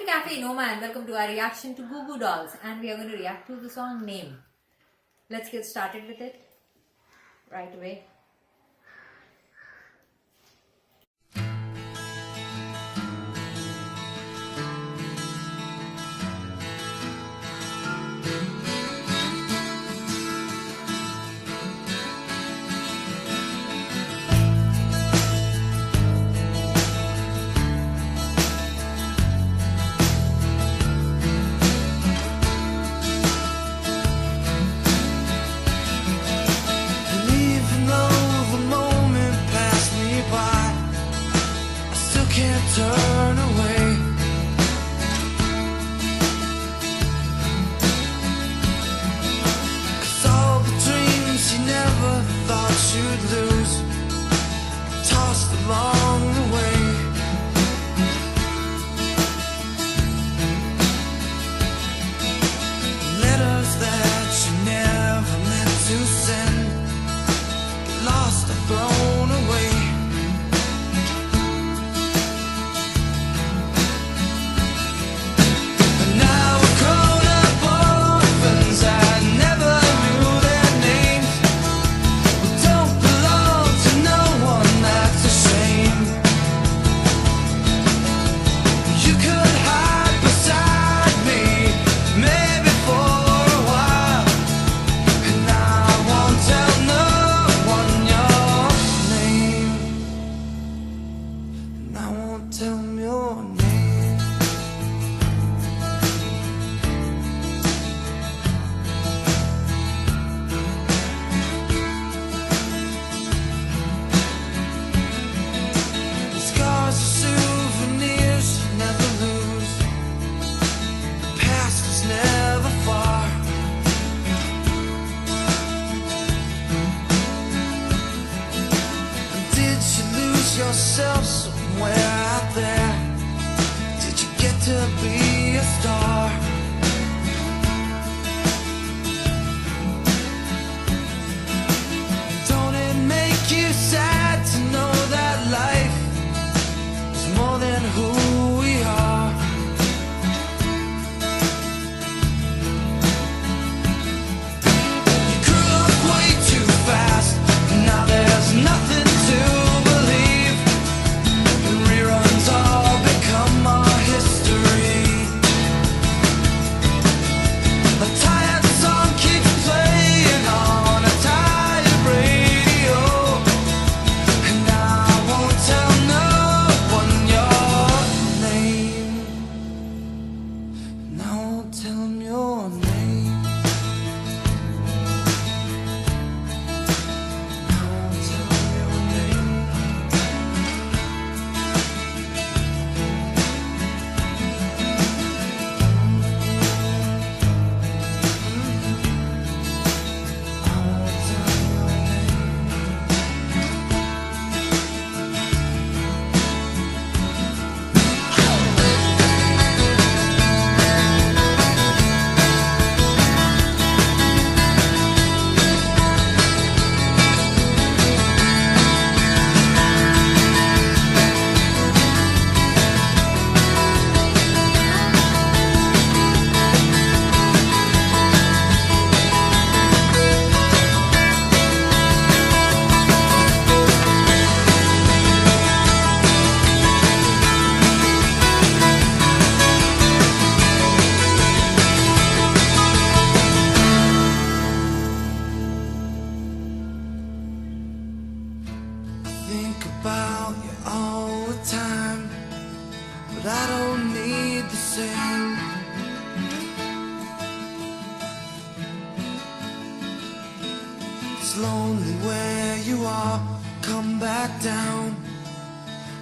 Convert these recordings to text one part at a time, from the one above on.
CAFE ENOMA and welcome to our reaction to GOO Dolls, and we are going to react to the song Name. Let's get started with it right away. Turn away. 'Cause all the dreams you never thought you'd lose, tossed along the way. Letters that you never meant to send, get lost or thrown away. Tell me your name. The scars are souvenirs you never lose. The past is never far. Did you lose yourself somewhere out there? Did you get to be a star? Don't it make you sad to know that life is more than who we are? You grew up way too fast, now there's nothing to believe. The reruns all become our history. A tired song keeps playing on a tired radio, and I won't tell no one your name. And I won't tell them your name. And I won't tell them your name. Think about you all the time, but I don't need the same. It's lonely where you are, come back down,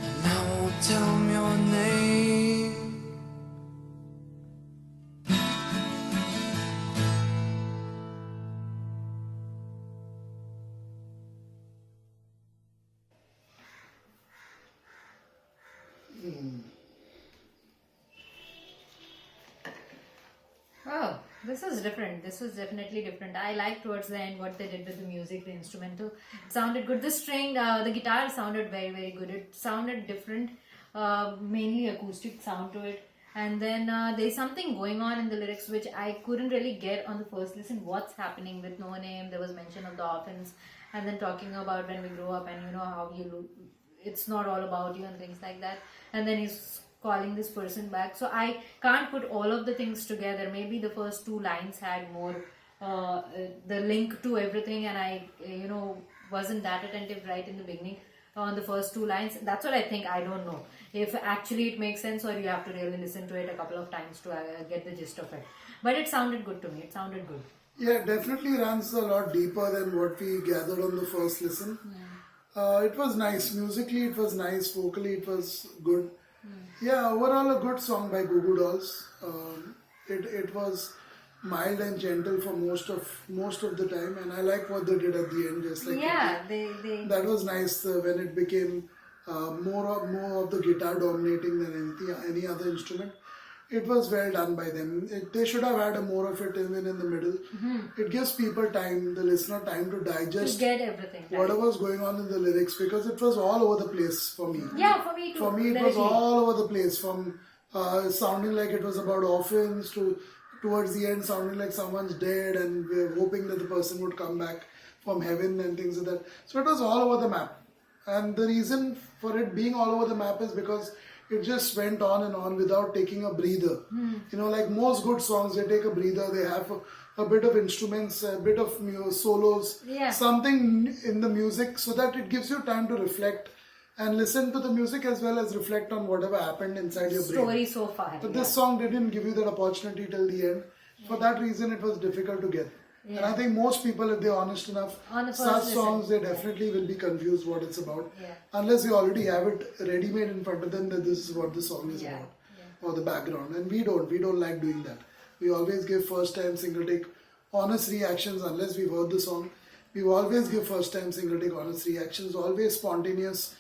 and I won't tell them your name. Oh, this is different. This was definitely different. I like towards the end what they did with the music, the instrumental. It sounded good. The string, the guitar sounded very, very good. It sounded different, mainly acoustic sound to it. And then there's something going on in the lyrics which I couldn't really get on the first listen. What's happening with No Name? There was mention of the orphans, and then talking about when we grow up and how it's not all about you and things like that. And then he's calling this person back. So I can't put all of the things together. Maybe the first two lines had more the link to everything, and I wasn't that attentive right in the beginning on the first two lines. That's what I think. I don't know if actually it makes sense, or you have to really listen to it a couple of times to get the gist of it. But it sounded good to me. It sounded good. Yeah, definitely runs a lot deeper than what we gathered on the first listen. It was nice. Musically, it was nice. Vocally, it was good. Yeah, overall a good song by Goo Goo Dolls. It was mild and gentle for most of the time, and I like what they did at the end. Just like that was nice when it became more of the guitar dominating than any other instrument. It was well done by them. They should have had more of it even in the middle. It gives people time, the listener, time to digest to get everything right. Whatever's going on in the lyrics, because it was all over the place for me. Yeah, for me too. For me, it was all over the place, from sounding like it was about orphans to towards the end sounding like someone's dead and we're hoping that the person would come back from heaven and things like that. So it was all over the map. And the reason for it being all over the map is because it just went on and on without taking a breather. Like most good songs, they take a breather, they have a bit of instruments, a bit of solos, something in the music, so that it gives you time to reflect and listen to the music as well as reflect on whatever happened inside your brain. Story so far. But this song didn't give you that opportunity till the end. For that reason, it was difficult to get. And I think most people, if they're honest enough, such songs, they definitely will be confused what it's about. Unless they already have it ready-made in front of them that this is what the song is about. Or the background. And we don't like doing that. We always give first time single take honest reactions unless we've heard the song. We always give first time single take honest reactions, always spontaneous,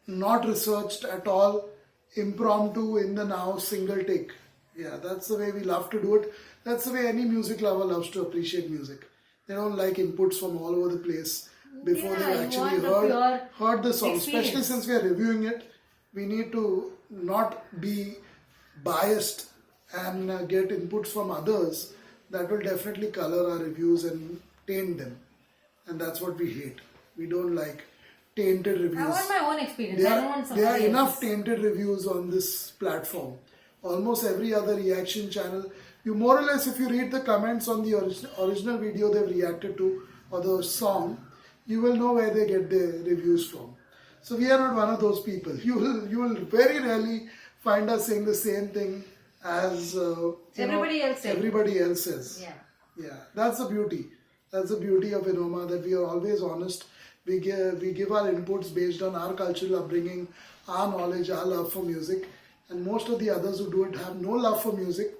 not researched at all, impromptu, in the now, single take. Yeah, that's the way we love to do it. That's the way any music lover loves to appreciate music. They don't like inputs from all over the place before they've actually heard the song. Experience. Especially since we are reviewing it, we need to not be biased and get inputs from others. That will definitely color our reviews and taint them. And that's what we hate. We don't like tainted reviews. I want my own experience. I don't want somebody There are enough else's. tainted reviews on this platform. Almost every other reaction channel, you more or less, if you read the comments on the original video they've reacted to or the song, you will know where they get their reviews from. So we are not one of those people. You will very rarely find us saying the same thing as everybody else says. Yeah, that's the beauty. That's the beauty of Enoma, that we are always honest. We give our inputs based on our cultural upbringing, our knowledge, our love for music. And most of the others who do it have no love for music,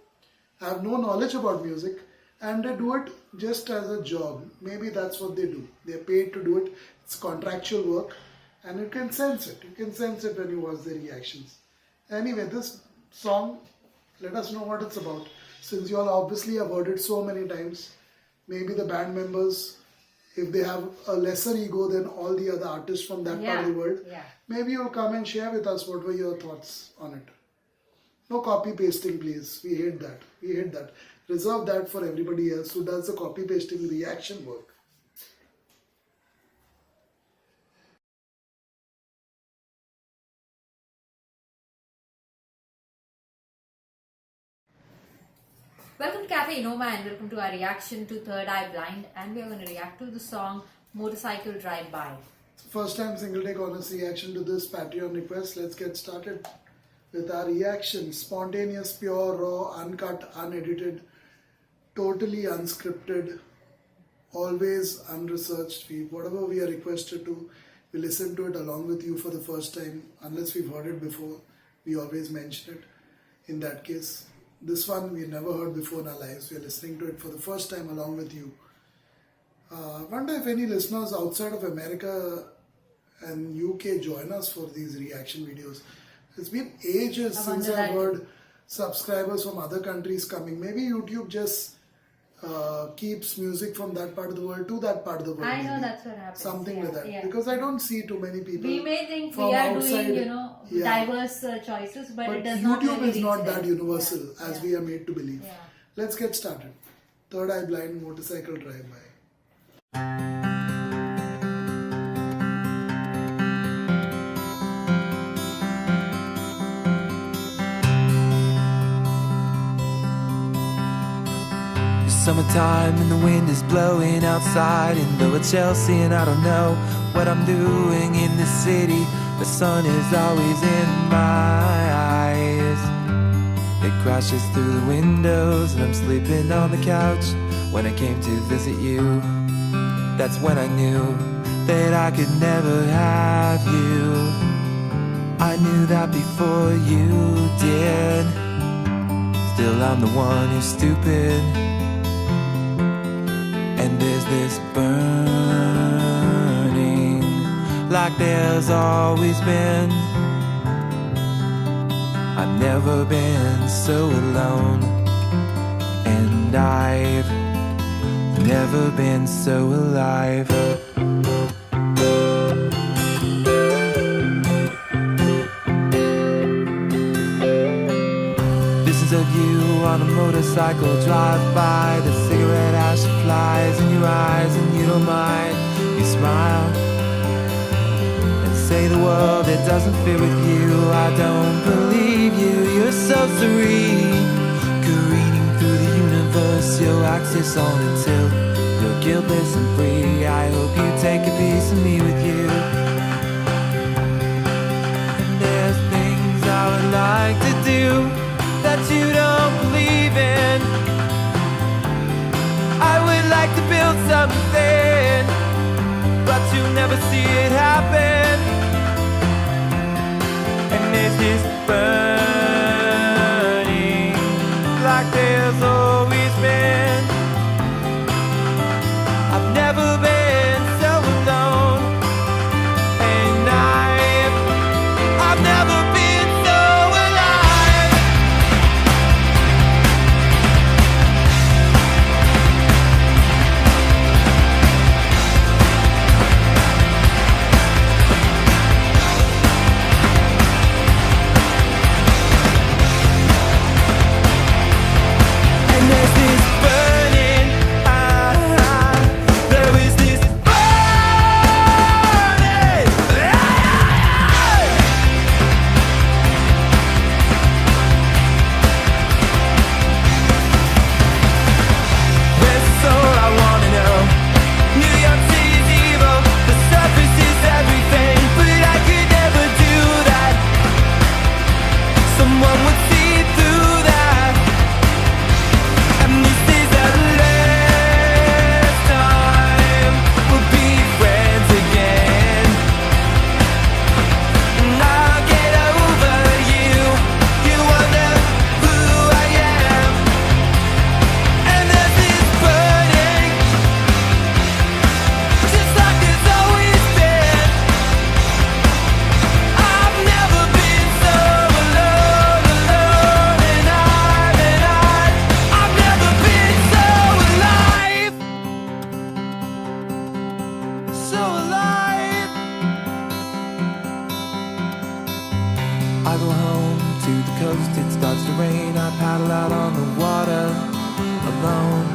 have no knowledge about music, and they do it just as a job. Maybe that's what they do. They're paid to do it. It's contractual work, and you can sense it. You can sense it when you watch their reactions. Anyway, this song, let us know what it's about. Since you all obviously have heard it so many times, maybe the band members, if they have a lesser ego than all the other artists from that part of the world, maybe you'll come and share with us what were your thoughts on it. No copy pasting, please. We hate that. We hate that. Reserve that for everybody else who does the copy pasting reaction work. Welcome to CAFE ENOMA and welcome to our reaction to Third Eye Blind, and we are going to react to the song Motorcycle Drive By. First time single take honest reaction to this Patreon request. Let's get started with our reaction. Spontaneous, pure, raw, uncut, unedited, totally unscripted, always unresearched. Whatever we are requested to, we listen to it along with you for the first time. Unless we've heard it before, we always mention it. In that case, this one we never heard before in our lives. We are listening to it for the first time along with you. I wonder if any listeners outside of America and UK join us for these reaction videos. It's been ages since I've heard subscribers from other countries coming. Maybe YouTube just keeps music from that part of the world to that part of the world. I know that's what happens. Something like that. Because I don't see too many people. We may think from we are outside. doing, diverse choices, but it does YouTube not really is reach not there. that universal Yeah. as we are made to believe. Yeah. Let's get started. Third Eye Blind Motorcycle Drive-By. It's summertime and the wind is blowing outside in Lower Chelsea, and I don't know what I'm doing in this city. The sun is always in my eyes. It crashes through the windows and I'm sleeping on the couch. When I came to visit you, that's when I knew that I could never have you. I knew that before you did. Still I'm the one who's stupid. And there's this burning like there's always been. I've never been so alone, and I've never been so alive. Visions of you on a motorcycle drive by. The cigarette ash flies in your eyes and you don't mind. You smile and say the world it doesn't fit with you. I don't believe you, you're so serene, careening through the universe, your axis on until you're guiltless and free. I hope you take a piece of me with you. And there's things I would like to do that you don't believe in. I would like to build something, but you never see it happen. And there's this burning like there's always been. I've never been so alone, and I've never been so alive. And there's this burning, there is this burning, that's all I wanna know. New York City's evil, the surface is everything, but I could never do that. Someone would see through that. And this is the last time we'll be friends again. And I'll get over you. You wonder who I am. And there's this burning, just like there's always been. I've never been so alone, alone, and I've never been so alive, so alive. I go home to the coast, it starts to rain. I paddle out on the water alone.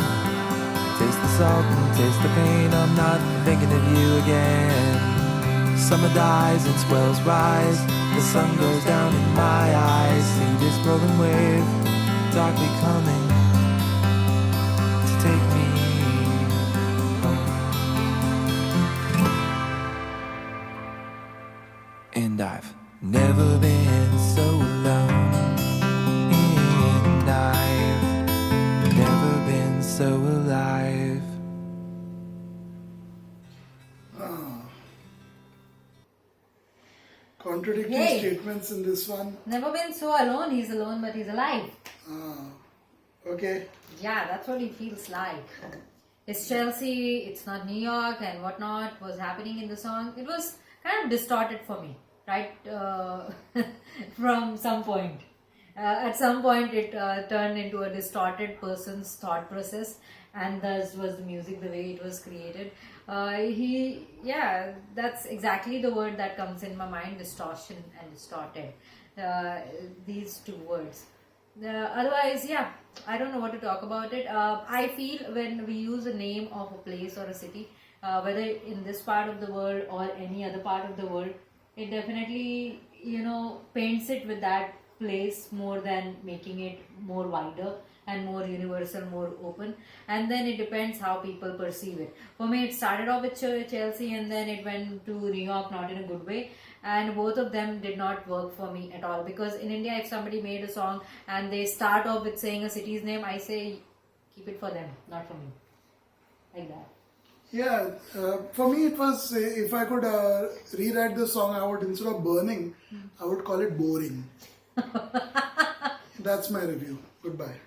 Taste the salt and taste the pain. I'm not thinking of you again. Summer dies and swells rise. The sun goes down in my eyes. See this rolling wave darkly coming to take me home. And I've never been so alone, and I've never been so alive. Contradicting Hey. statements in this one. Never been so alone. He's alone, but he's alive. Okay. Yeah, that's what he feels like. It's Chelsea, it's not New York, and whatnot was happening in the song. It was kind of distorted for me, right? From some point. At some point, it turned into a distorted person's thought process, and thus was the music, the way it was created. That's exactly the word that comes in my mind: distortion and distorted. These two words. Otherwise, I don't know what to talk about it. I feel when we use a name of a place or a city, whether in this part of the world or any other part of the world, it definitely, paints it with that place more than making it more wider and more universal, more open. And then it depends how people perceive it. For me, it started off with Chelsea, and then it went to New York, not in a good way. And both of them did not work for me at all, because in India, if somebody made a song and they start off with saying a city's name, I say keep it for them, not for me, like that. Yeah, for me it was, if I could rewrite the song, I would, instead of burning, I would call it boring. That's my review. Goodbye.